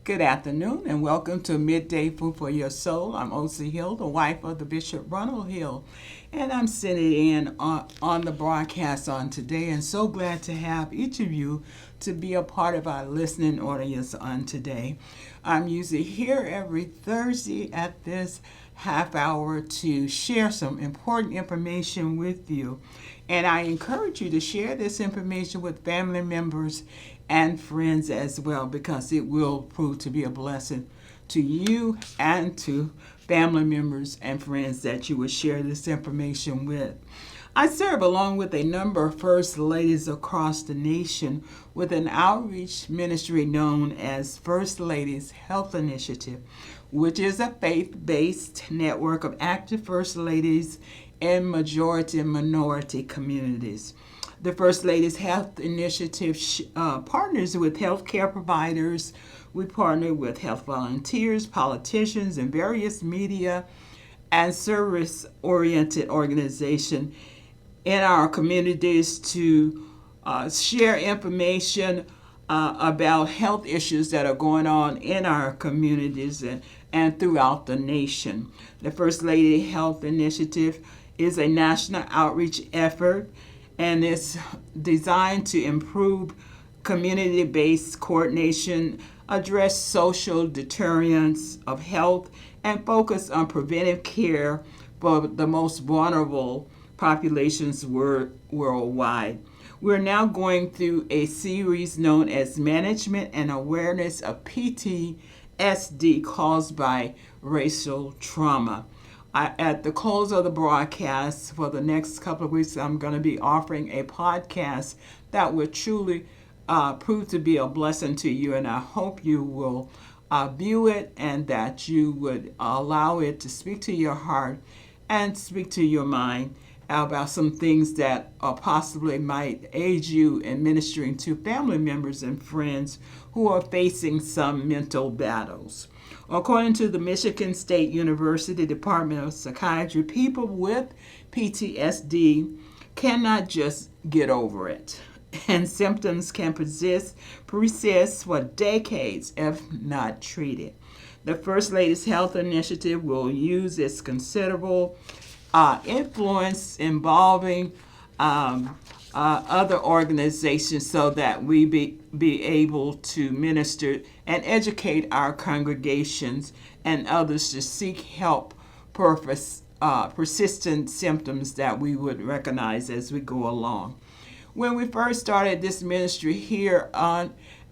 Good afternoon and welcome to Midday Food for Your Soul. I'm O.C. Hill, the wife of the Bishop Ronald Hill, and I'm sitting in on the broadcast on today, and so glad to have each of you to be a part of our listening audience on today. I'm usually here every Thursday at this half hour to share some important information with you. And I encourage you to share this information with family members and friends as well, because it will prove to be a blessing to you and to family members and friends that you would share this information with. I serve along with a number of first ladies across the nation with an outreach ministry known as First Ladies Health Initiative, which is a faith-based network of active first ladies in majority and minority communities. The First Ladies Health Initiative partners with healthcare providers. We partner with health volunteers, politicians, and various media and service-oriented organizations in our communities to share information about health issues that are going on in our communities and throughout the nation. The First Lady Health Initiative is a national outreach effort, and it's designed to improve community-based coordination, address social deterrents of health, and focus on preventive care for the most vulnerable populations worldwide. We're now going through a series known as Management and Awareness of PTSD caused by racial trauma. At the close of the broadcast for the next couple of weeks, I'm going to be offering a podcast that will truly prove to be a blessing to you, and I hope you will view it and that you would allow it to speak to your heart and speak to your mind about some things that possibly might aid you in ministering to family members and friends who are facing some mental battles. According to the Michigan State University Department of Psychiatry, people with PTSD cannot just get over it, and symptoms can persist for decades if not treated. The First Ladies Health Initiative will use its considerable influence involving other organizations so that we be able to minister and educate our congregations and others to seek help for persistent symptoms that we would recognize as we go along. When we first started this ministry here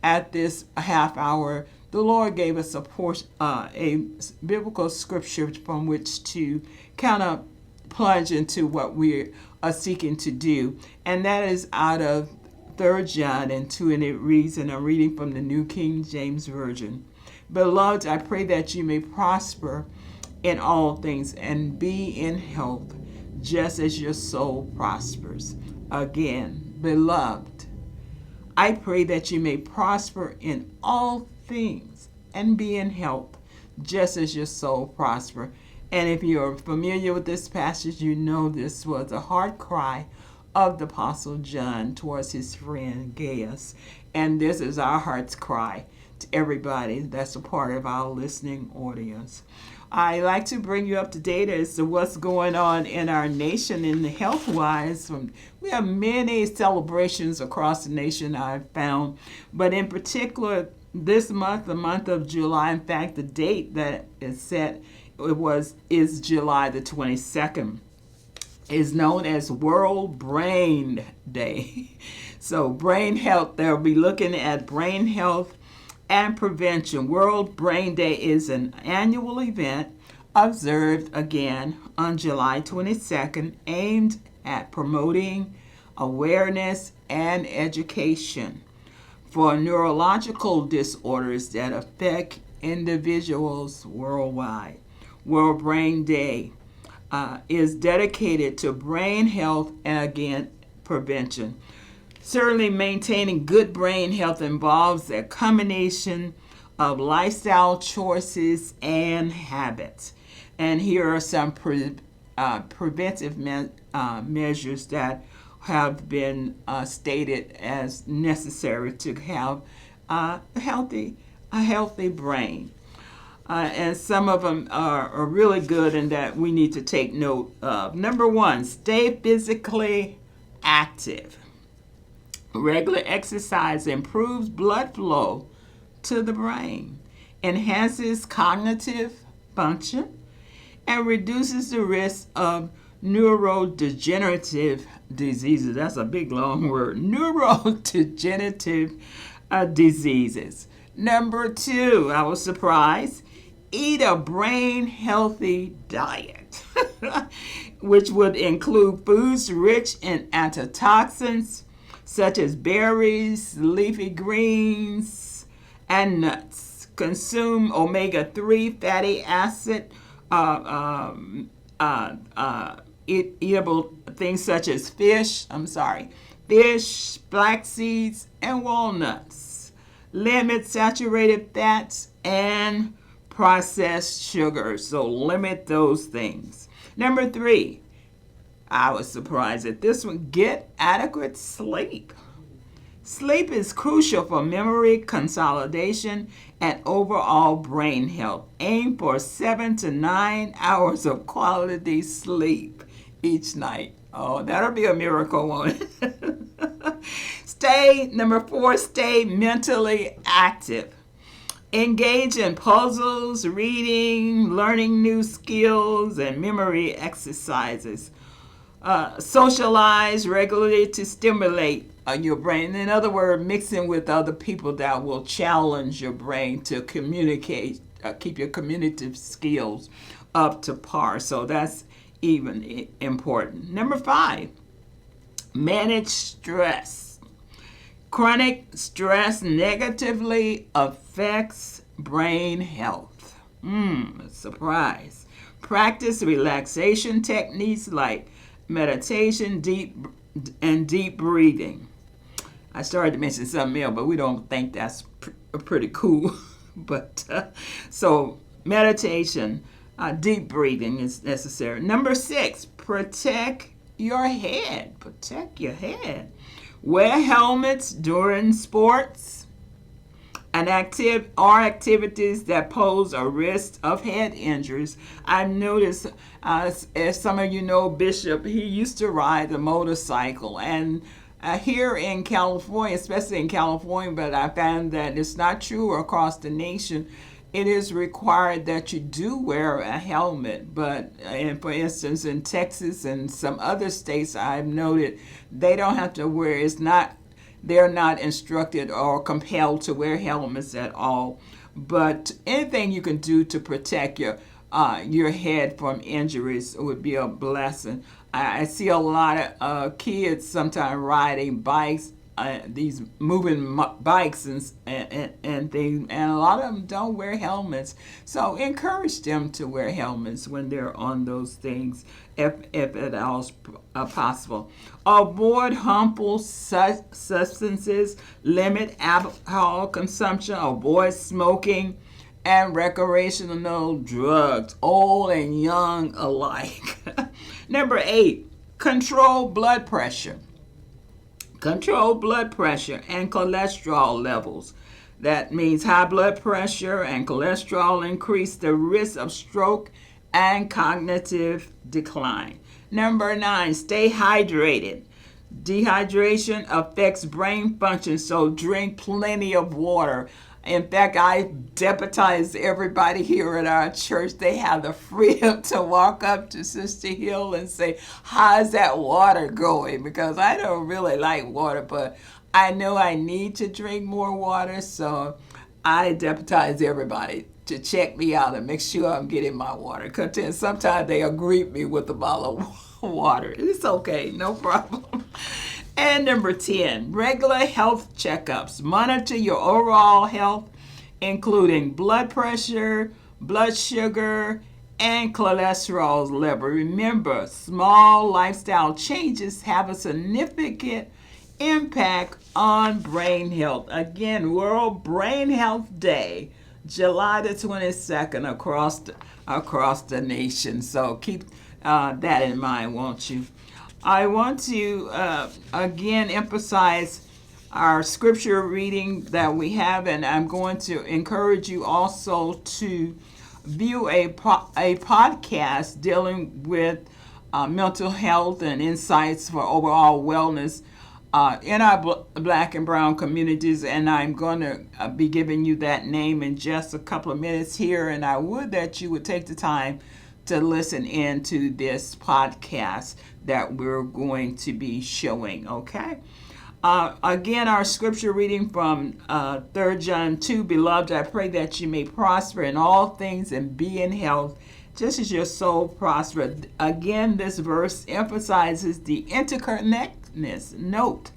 at this half hour, the Lord gave us a biblical scripture from which to kind of plunge into what we are seeking to do, and that is out of 3 John and 2, and it reads, and I'm reading from the New King James Version. Beloved, I pray that you may prosper in all things and be in health, just as your soul prospers. Again, beloved, I pray that you may prosper in all things and be in health, just as your soul prospers. And if you're familiar with this passage, you know this was a heart cry of the Apostle John towards his friend Gaius. And this is our heart's cry to everybody that's a part of our listening audience. I like to bring you up to date as to what's going on in our nation in the health-wise. We have many celebrations across the nation, I've found, but in particular this month, the month of July, in fact, the date that is set is July the 22nd, is known as World Brain Day. So brain health, they'll be looking at brain health and prevention. World Brain Day is an annual event observed again on July 22nd, aimed at promoting awareness and education for neurological disorders that affect individuals worldwide. World Brain Day is dedicated to brain health and, again, prevention. Certainly, maintaining good brain health involves a combination of lifestyle choices and habits. And here are some preventive measures that have been stated as necessary to have healthy a healthy brain. And some of them are really good and that we need to take note of. Number one, stay physically active. Regular exercise improves blood flow to the brain, enhances cognitive function, and reduces the risk of neurodegenerative diseases. That's a big long word. Neurodegenerative diseases. Number two, I was surprised, eat a brain healthy diet, which would include foods rich in antioxidants such as berries, leafy greens, and nuts. Consume omega-3 fatty acid, eatable things such as fish, flax seeds, and walnuts. Limit saturated fats and processed sugars, so limit those things. Number three, I was surprised at this one, get adequate sleep. Sleep is crucial for memory, consolidation, and overall brain health. Aim for 7 to 9 hours of quality sleep each night. Oh, that'll be a miracle, won't it? Number four, stay mentally active. Engage in puzzles, reading, learning new skills, and memory exercises. Socialize regularly to stimulate your brain. In other words, mixing with other people that will challenge your brain to communicate, keep your communicative skills up to par. So that's even important. Number five, manage stress. Chronic stress negatively affects brain health. Surprise. Practice relaxation techniques like meditation, deep breathing. I started to mention something else, but we don't think that's pretty cool. But so meditation, deep breathing is necessary. Number six, protect your head. Protect your head. Wear helmets during sports and activities that pose a risk of head injuries. I've noticed, as some of you know, Bishop, he used to ride a motorcycle. And here in California, especially in California, but I found that it's not true across the nation. It is required that you do wear a helmet, but for instance, in Texas and some other states, I've noted they don't have to wear. They're not instructed or compelled to wear helmets at all. But anything you can do to protect your head from injuries would be a blessing. I see a lot of kids sometimes riding bikes. These moving bikes and things, and a lot of them don't wear helmets. So encourage them to wear helmets when they're on those things, if at all possible. Avoid harmful substances, limit alcohol consumption, avoid smoking, and recreational drugs, old and young alike. Number 8, control blood pressure. Control blood pressure and cholesterol levels. That means high blood pressure and cholesterol increase the risk of stroke and cognitive decline. Number 9, stay hydrated. Dehydration affects brain function, so drink plenty of water. In fact, I deputize everybody here at our church. They have the freedom to walk up to Sister Hill and say, how's that water going? Because I don't really like water, but I know I need to drink more water, so I deputize everybody to check me out and make sure I'm getting my water. Because sometimes they'll greet me with a bottle of water. It's okay, no problem. And number 10, regular health checkups. Monitor your overall health, including blood pressure, blood sugar, and cholesterol level. Remember, small lifestyle changes have a significant impact on brain health. Again, World Brain Health Day, July the 22nd across the nation. So keep that in mind, won't you? I want to again emphasize our scripture reading that we have, and I'm going to encourage you also to view a podcast dealing with mental health and insights for overall wellness in our black and brown communities. And I'm going to be giving you that name in just a couple of minutes here. And I would that you would take the time to listen in to this podcast that we're going to be showing, okay? Again, our scripture reading from 3 John 2, Beloved, I pray that you may prosper in all things and be in health, just as your soul prosper. Again, this verse emphasizes the interconnectedness, note,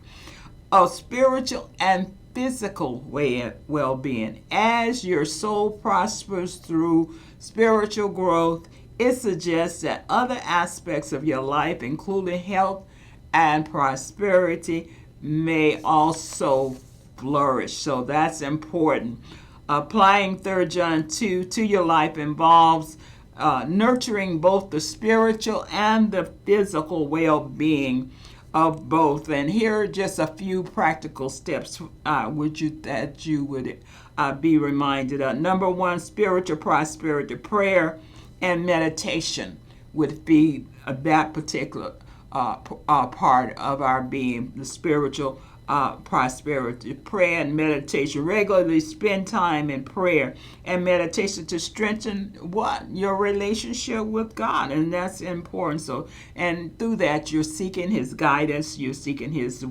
of spiritual and physical well-being. As your soul prospers through spiritual growth, it suggests that other aspects of your life, including health and prosperity, may also flourish. So that's important. Applying 3 John 2 to your life involves nurturing both the spiritual and the physical well-being of both. And here are just a few practical steps that you would be reminded of. Number one, spiritual prosperity. Prayer and meditation would be that particular part of our being, the spiritual prosperity. Prayer and meditation. Regularly spend time in prayer and meditation to strengthen what? Your relationship with God. And that's important. So, and through that, you're seeking His guidance, you're seeking His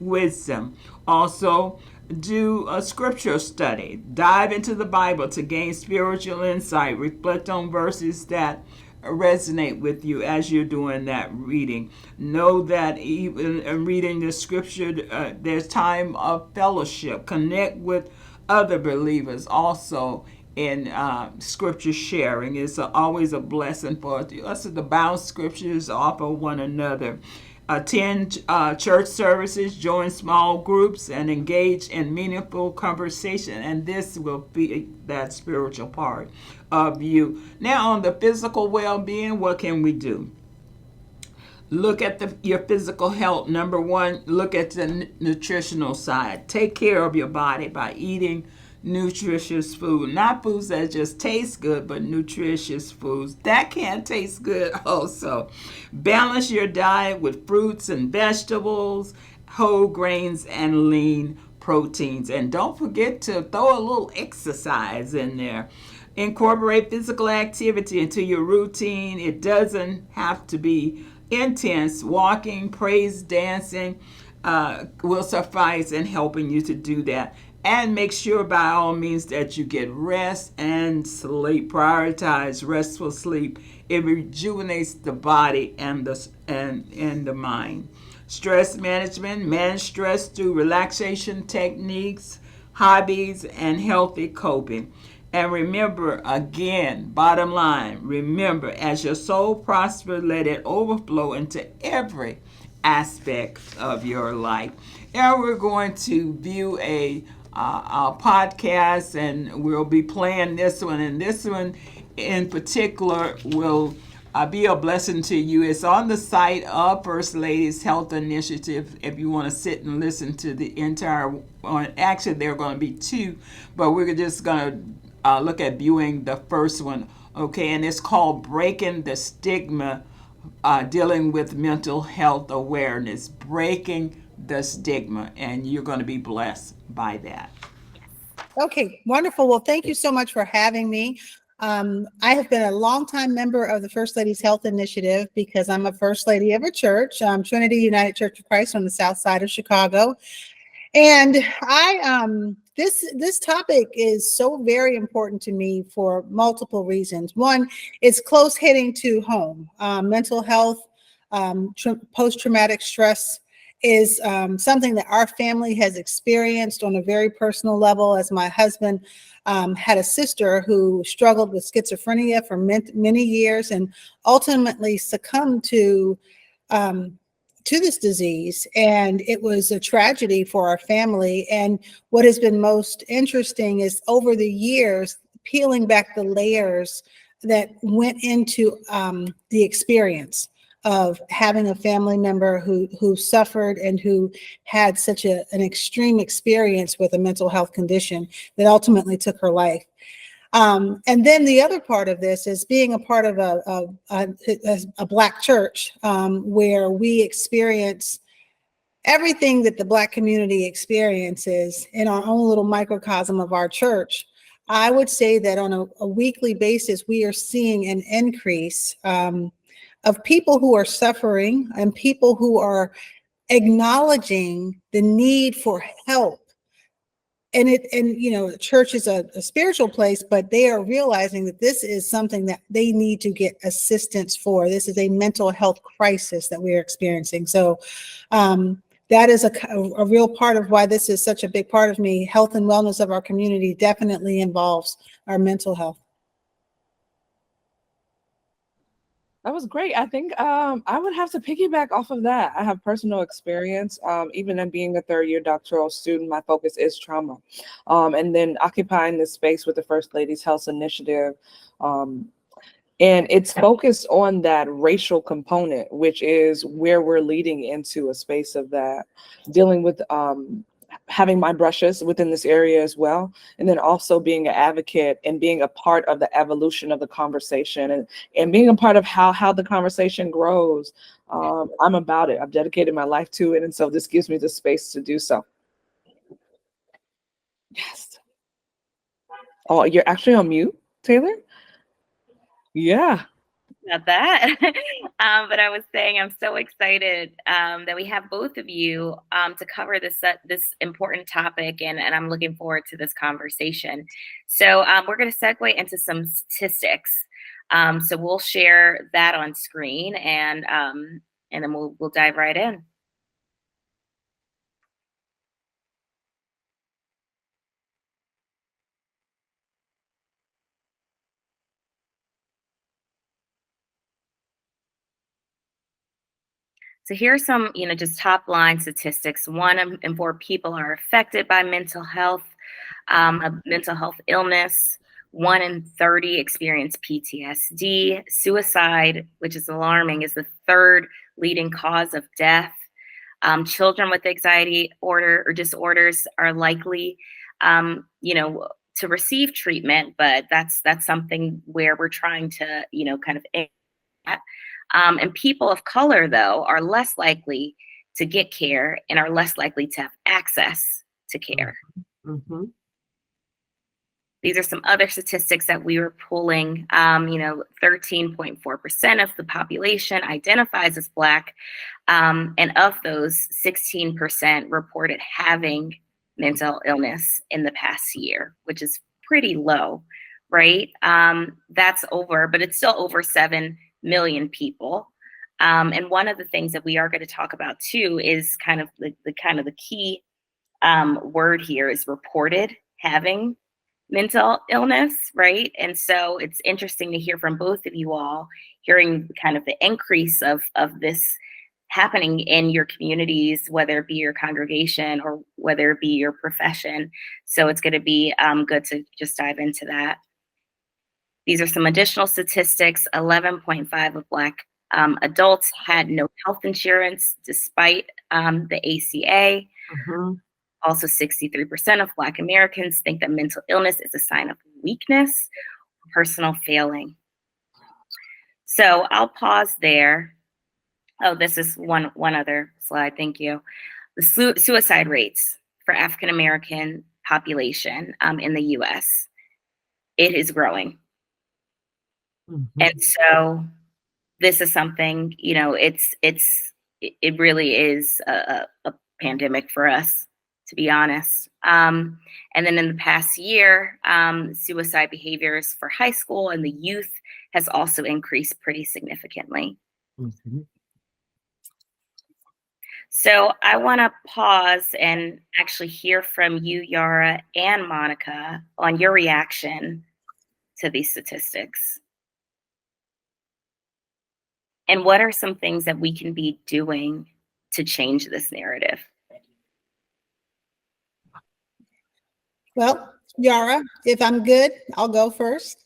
wisdom. Also, do a scripture study. Dive into the Bible to gain spiritual insight. Reflect on verses that resonate with you as you're doing that reading. Know that even in reading the scripture, there's time of fellowship. Connect with other believers also in scripture sharing. It's always a blessing for us to bounce scriptures off of one another. Attend church services, join small groups, and engage in meaningful conversation. And this will be that spiritual part of you. Now, on the physical well-being, what can we do? Look at your physical health. Number one, look at the nutritional side. Take care of your body by eating nutritious food. Not foods that just taste good, but nutritious foods that can taste good also. Balance your diet with fruits and vegetables, whole grains, and lean proteins. And don't forget to throw a little exercise in there. Incorporate physical activity into your routine. It doesn't have to be intense. Walking, praise dancing will suffice in helping you to do that. And make sure by all means that you get rest and sleep. Prioritize restful sleep. It rejuvenates the body and the mind. Stress management. Manage stress through relaxation techniques, hobbies, and healthy coping. And remember, again, bottom line, remember, as your soul prospers, let it overflow into every aspect of your life. Now we're going to view a podcast, and we'll be playing this one. And this one in particular will be a blessing to you. It's on the site of First Lady's Health Initiative if you want to sit and listen to the entire one. Actually, there are going to be two, but we're just going to look at viewing the first one, okay? And it's called Breaking the Stigma, Dealing with Mental Health Awareness. Breaking the Stigma, and you're going to be blessed by that. Okay, wonderful. Well, thank you so much for having me. I have been a longtime member of the First Lady's Health Initiative because I'm a First Lady of a church, Trinity United Church of Christ on the south side of Chicago. And this topic is so very important to me for multiple reasons. One, it's close hitting to home. Mental health, post-traumatic stress is something that our family has experienced on a very personal level, as my husband had a sister who struggled with schizophrenia for many years and ultimately succumbed to this disease. And it was a tragedy for our family. And what has been most interesting is over the years, peeling back the layers that went into the experience. of having a family member who suffered and who had such an extreme experience with a mental health condition that ultimately took her life. And then the other part of this is being a part of a Black church, where we experience everything that the Black community experiences in our own little microcosm of our church. I would say that on a weekly basis, we are seeing an increase of people who are suffering and people who are acknowledging the need for help. And the church is a spiritual place, but they are realizing that this is something that they need to get assistance for. This is a mental health crisis that we are experiencing. So that is a real part of why this is such a big part of me. Health and wellness of our community definitely involves our mental health. That was great. I think I would have to piggyback off of that. I have personal experience. Even in being a third-year doctoral student, my focus is trauma. And then occupying this space with the First Ladies Health Initiative. And it's focused on that racial component, which is where we're leading into a space of that, dealing with having my brushes within this area as well, and then also being an advocate and being a part of the evolution of the conversation and being a part of how the conversation grows. I'm about it. I've dedicated my life to it, and so this gives me the space to do so. Yes. Oh, you're actually on mute, Taylor? Yeah. About that. But I was saying I'm so excited that we have both of you to cover this important topic, and I'm looking forward to this conversation. So we're going to segue into some statistics. So we'll share that on screen, and then we'll dive right in. So here's some, just top line statistics. 1 in 4 people are affected by mental health, a mental health illness. 1 in 30 experience PTSD. Suicide, which is alarming, is the 3rd leading cause of death. Children with anxiety or disorders are likely, to receive treatment, but that's something where we're trying to, kind of aim at. And people of color, though, are less likely to get care and are less likely to have access to care. Mm-hmm. These are some other statistics that we were pulling. 13.4% of the population identifies as Black. And of those, 16% reported having mental illness in the past year, which is pretty low, right? That's but it's still over 7 million people. And one of the things that we are going to talk about too is kind of the key word here is reported having mental illness, right? And so it's interesting to hear from both of you all, hearing kind of the increase of this happening in your communities, whether it be your congregation or whether it be your profession. So it's going to be good to just dive into that. These are some additional statistics. 11.5% of Black adults had no health insurance despite the ACA. Mm-hmm. Also, 63% of Black Americans think that mental illness is a sign of weakness or personal failing. So I'll pause there. Oh, this is one other slide. Thank you. The suicide rates for African American population in the U.S. It is growing. Mm-hmm. And so this is something, it really is a pandemic for us, to be honest. And then in the past year, suicide behaviors for high school and the youth has also increased pretty significantly. Mm-hmm. So I want to pause and actually hear from you, Yara and Monica, on your reaction to these statistics. And what are some things that we can be doing to change this narrative? Well, Yara, if I'm good, I'll go first.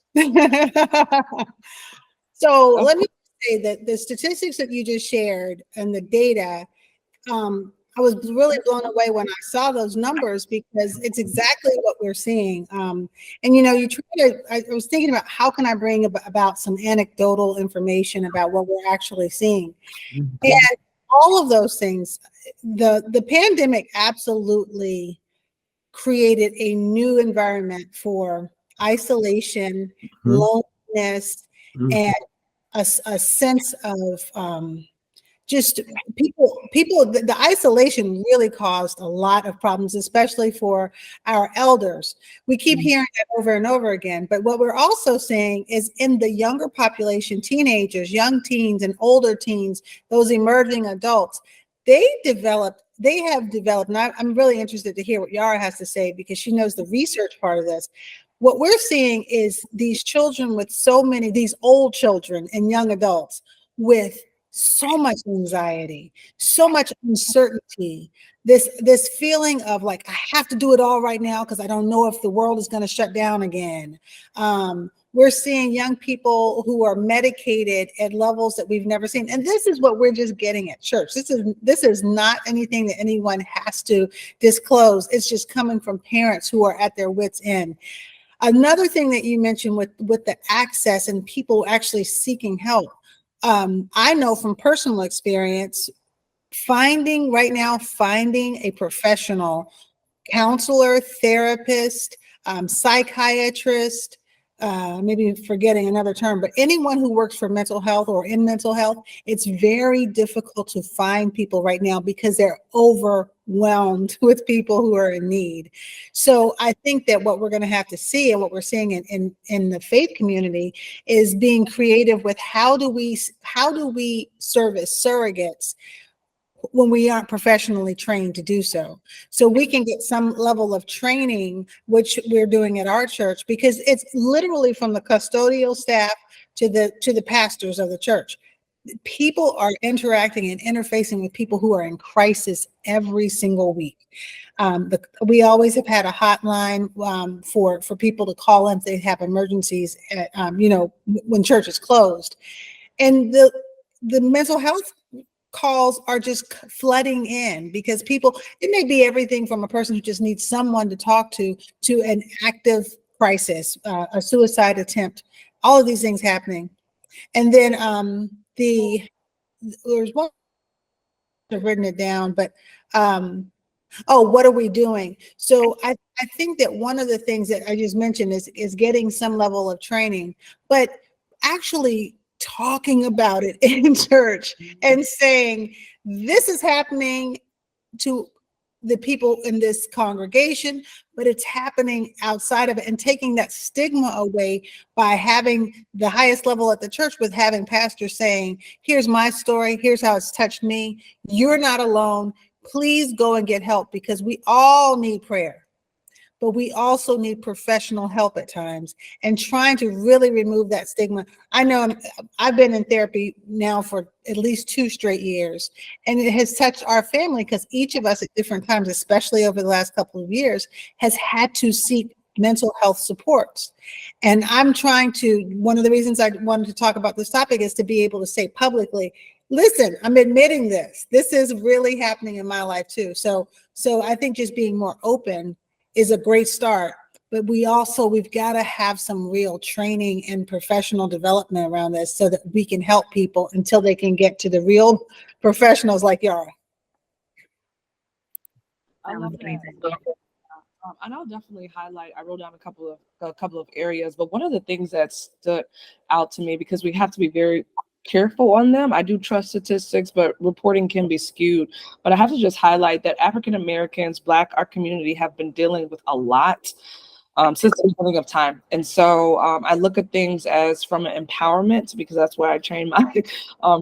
So let me say that the statistics that you just shared and the data, I was really blown away when I saw those numbers because it's exactly what we're seeing. And you try to, I was thinking about how can I bring about some anecdotal information about what we're actually seeing. And all of those things, the pandemic absolutely created a new environment for isolation, loneliness, and a sense of just people the isolation really caused a lot of problems, especially for our elders. We keep hearing that over and over again, but what we're also saying is in the younger population, teenagers, young teens and older teens, those emerging adults, they have developed, and I'm really interested to hear what Yara has to say because she knows the research part of this. What we're seeing is these children with these old children and young adults with so much anxiety, so much uncertainty, this feeling of like, I have to do it all right now because I don't know if the world is going to shut down again. We're seeing young people who are medicated at levels that we've never seen. And this is what we're just getting at church. This is not anything that anyone has to disclose. It's just coming from parents who are at their wits' end. Another thing that you mentioned with the access and people actually seeking help. I know from personal experience, finding a professional counselor, therapist, psychiatrist, maybe forgetting another term, but anyone who works for mental health or in mental health, it's very difficult to find people right now because they're overwhelmed with people who are in need. So I think that what we're going to have to see and what we're seeing in the faith community is being creative with how do we serve as surrogates when we aren't professionally trained to do so. So we can get some level of training, which we're doing at our church, because it's literally from the custodial staff to the pastors of the church. People are interacting and interfacing with people who are in crisis every single week. We always have had a hotline for people to call in if they have emergencies at, when church is closed. And the mental health calls are just flooding in because it may be everything from a person who just needs someone to talk to an active crisis, a suicide attempt, all of these things happening. And then there's one, I've written it down, but what are we doing? So I think that one of the things that I just mentioned is getting some level of training, but actually talking about it in church and saying, this is happening to the people in this congregation, but it's happening outside of it, and taking that stigma away by having the highest level at the church with having pastors saying, here's my story, here's how it's touched me. You're not alone. Please go and get help because we all need prayer. But we also need professional help at times, and trying to really remove that stigma. I know I've been in therapy now for at least 2 straight years, and it has touched our family because each of us at different times, especially over the last couple of years, has had to seek mental health supports. And one of the reasons I wanted to talk about this topic is to be able to say publicly, listen, I'm admitting this. This is really happening in my life too. So I think just being more open is a great start, but we've got to have some real training and professional development around this so that we can help people until they can get to the real professionals like Yara. I love that. And I'll definitely highlight. I wrote down a couple of areas, but one of the things that stood out to me, because we have to be very careful on them. I do trust statistics, but reporting can be skewed. But I have to just highlight that African Americans, Black, our community have been dealing with a lot since the beginning of time. And so I look at things as from an empowerment, because that's where I train my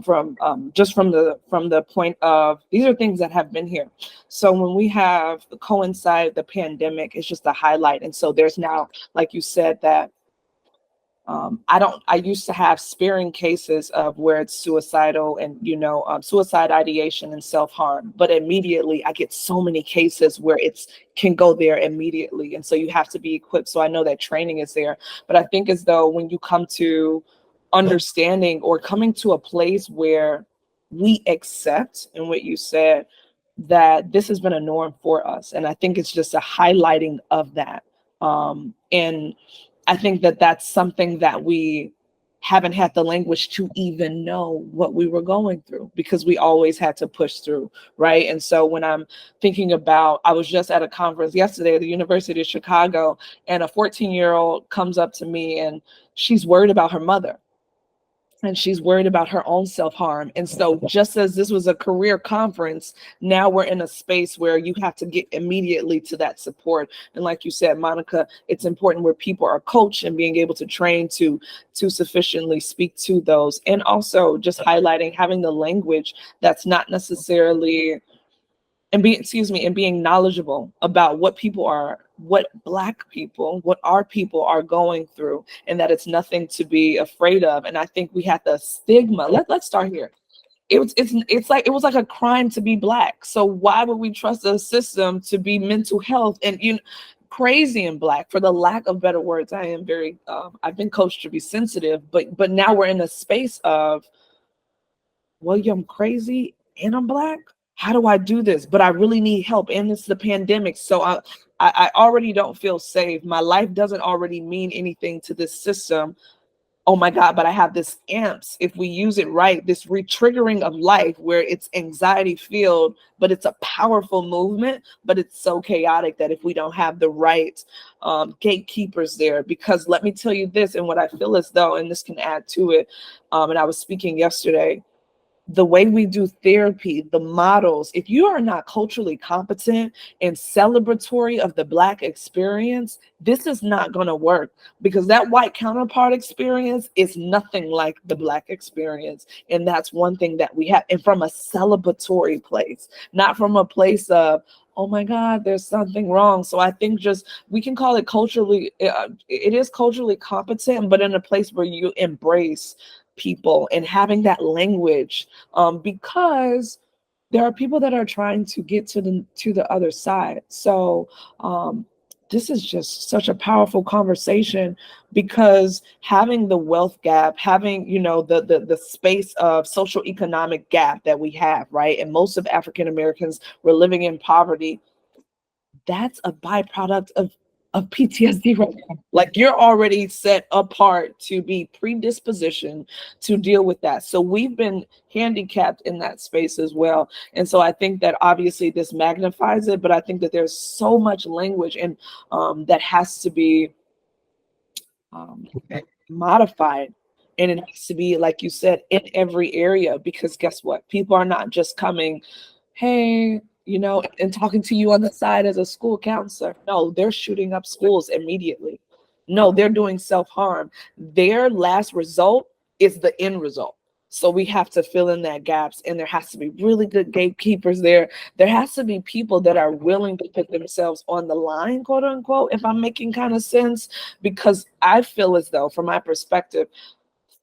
from the point of these are things that have been here. So when we have coincide the pandemic, it's just a highlight. And so there's now, like you said, that I used to have sparing cases of where it's suicidal and, suicide ideation and self-harm, but immediately I get so many cases where can go there immediately. And so you have to be equipped. So I know that training is there, but I think as though when you come to understanding or coming to a place where we accept, and what you said, that this has been a norm for us. And I think it's just a highlighting of that. And I think that that's something that we haven't had the language to even know what we were going through, because we always had to push through, right? And so when I'm thinking about, I was just at a conference yesterday at the University of Chicago, and a 14-year-old comes up to me and she's worried about her mother. And she's worried about her own self-harm. And so just as this was a career conference, now we're in a space where you have to get immediately to that support. And like you said, Monica, it's important where people are coached and being able to train to sufficiently speak to those. And also just highlighting, having the language that's not necessarily, and being knowledgeable about what Black people, what our people are going through, and that it's nothing to be afraid of. And I think we had the stigma. Let's start here. It's like, it was like a crime to be Black. So why would we trust a system to be mental health and crazy and Black, for the lack of better words? I am very I've been coached to be sensitive, but now we're in a space of, well, I'm crazy and I'm Black. How do I do this? But I really need help. And it's the pandemic. So I already don't feel safe. My life doesn't already mean anything to this system. Oh my God, but I have this AMPS, if we use it right, this retriggering of life where it's anxiety filled, but it's a powerful movement, but it's so chaotic that if we don't have the right gatekeepers there, because let me tell you this, and what I feel as though, and this can add to it, and I was speaking yesterday, the way we do therapy, the models, if you are not culturally competent and celebratory of the Black experience, this is not going to work, because that white counterpart experience is nothing like the Black experience. And that's one thing that we have. And from a celebratory place, not from a place of, oh my God, there's something wrong. So I think just, we can call it culturally, it is culturally competent, but in a place where you embrace people and having that language, because there are people that are trying to get to the other side. So this is just such a powerful conversation, because having the wealth gap, having the space of social economic gap that we have, right? And most of African Americans were living in poverty. That's a byproduct of PTSD right now. Like, you're already set apart to be predispositioned to deal with that. So we've been handicapped in that space as well. And so I think that obviously this magnifies it, but I think that there's so much language and that has to be modified. And it has to be, like you said, in every area, because guess what? People are not just coming, hey, and talking to you on the side as a school counselor. No, they're shooting up schools immediately. No, they're doing self-harm. Their last result is the end result. So we have to fill in that gaps, and there has to be really good gatekeepers there. There has to be people that are willing to put themselves on the line, quote unquote, if I'm making kind of sense, because I feel as though, from my perspective,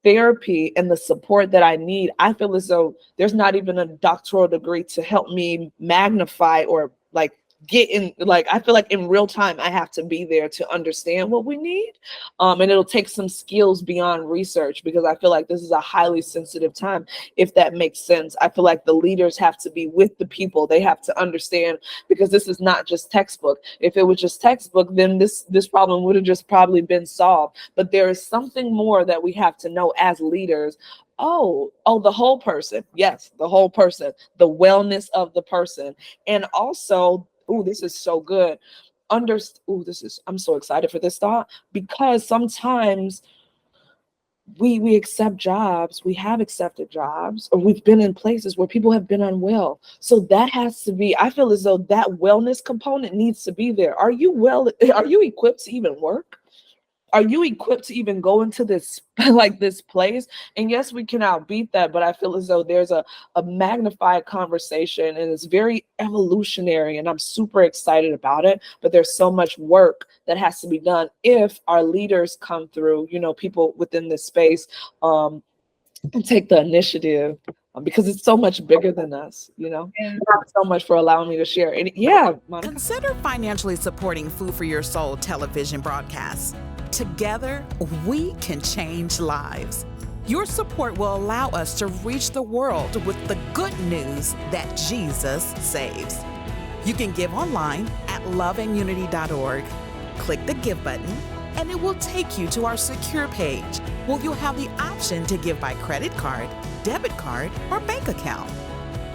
therapy and the support that I need, I feel as though there's not even a doctoral degree to help me magnify or like get in, like, I feel like in real time I have to be there to understand what we need, and it'll take some skills beyond research, because I feel like this is a highly sensitive time, if that makes sense. I feel like the leaders have to be with the people. They have to understand, because this is not just textbook. If it was just textbook, then this problem would have just probably been solved. But there is something more that we have to know as leaders. Oh, the whole person. Yes, the whole person, the wellness of the person. And also, this is so good. I'm so excited for this thought, because sometimes we accept jobs, we have accepted jobs, or we've been in places where people have been unwell. So that has to be, I feel as though that wellness component needs to be there. Are you equipped to even work? Are you equipped to even go into this this place? And yes, we can outbeat that, but I feel as though there's a magnified conversation, and it's very evolutionary, and I'm super excited about it. But there's so much work that has to be done if our leaders come through, people within this space, and take the initiative, because it's so much bigger than us, Thank you so much for allowing me to share. And Monica. Consider financially supporting Food for Your Soul television broadcasts. Together, we can change lives. Your support will allow us to reach the world with the good news that Jesus saves. You can give online at loveandunity.org. Click the Give button, and it will take you to our secure page where you'll have the option to give by credit card, debit card, or bank account.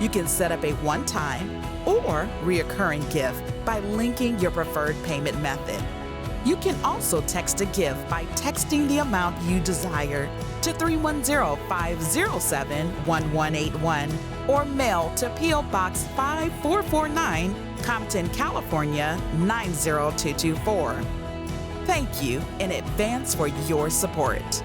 You can set up a one-time or reoccurring gift by linking your preferred payment method. You can also text a gift by texting the amount you desire to 310-507-1181 or mail to P.O. Box 5449, Compton, California 90224. Thank you in advance for your support.